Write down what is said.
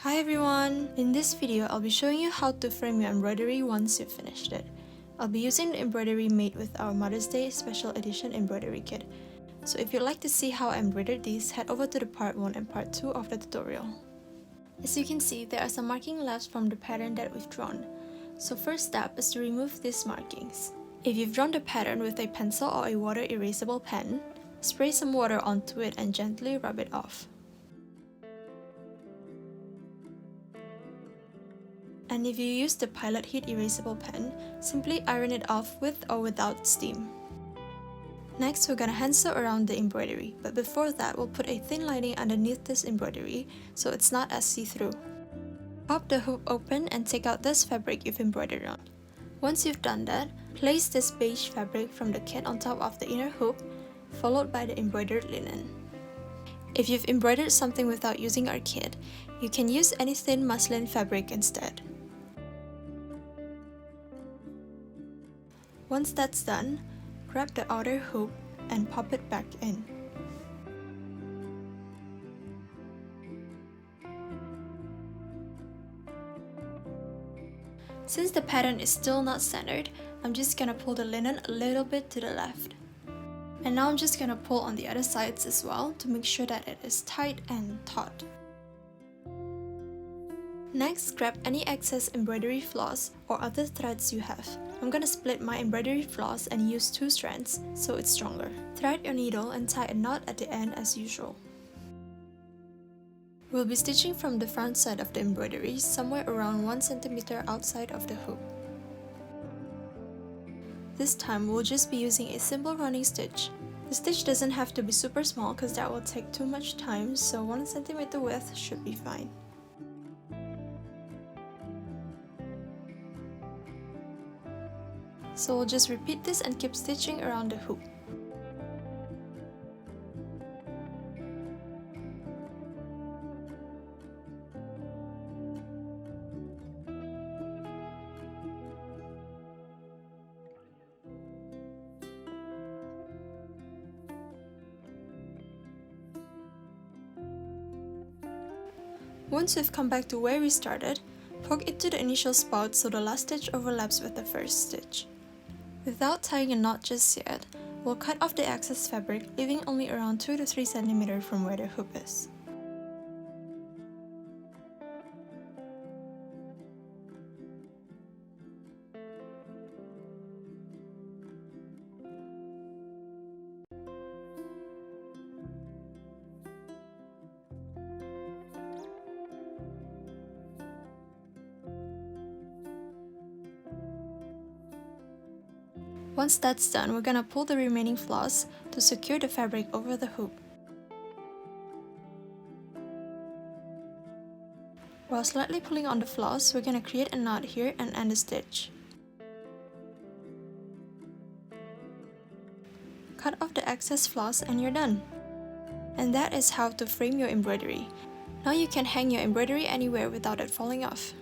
Hi everyone! In this video, I'll be showing you how to frame your embroidery once you've finished it. I'll be using the embroidery made with our Mother's Day Special Edition Embroidery Kit. So if you'd like to see how I embroidered these, head over to the part 1 and part 2 of the tutorial. As you can see, there are some marking left from the pattern that we've drawn. So first step is to remove these markings. If you've drawn the pattern with a pencil or a water erasable pen, spray some water onto it and gently rub it off. And if you use the Pilot Heat erasable pen, simply iron it off with or without steam. Next, we're gonna hand sew around the embroidery, but before that, we'll put a thin lining underneath this embroidery so it's not as see-through. Pop the hoop open and take out this fabric you've embroidered on. Once you've done that, place this beige fabric from the kit on top of the inner hoop, followed by the embroidered linen. If you've embroidered something without using our kit, you can use any thin muslin fabric instead. Once that's done, grab the outer hoop and pop it back in. Since the pattern is still not centered, I'm just gonna pull the linen a little bit to the left. And now I'm just gonna pull on the other sides as well to make sure that it is tight and taut. Next, grab any excess embroidery floss or other threads you have. I'm gonna split my embroidery floss and use 2 strands so it's stronger. Thread your needle and tie a knot at the end as usual. We'll be stitching from the front side of the embroidery somewhere around 1 cm outside of the hoop. This time we'll just be using a simple running stitch. The stitch doesn't have to be super small because that will take too much time, so 1 cm width should be fine. So we'll just repeat this and keep stitching around the hoop. Once we've come back to where we started, poke it to the initial spot so the last stitch overlaps with the first stitch. Without tying a knot just yet, we'll cut off the excess fabric, leaving only around 2 to 3 cm from where the hoop is. Once that's done, we're gonna pull the remaining floss to secure the fabric over the hoop. While slightly pulling on the floss, we're gonna create a knot here and end the stitch. Cut off the excess floss and you're done. And that is how to frame your embroidery. Now you can hang your embroidery anywhere without it falling off.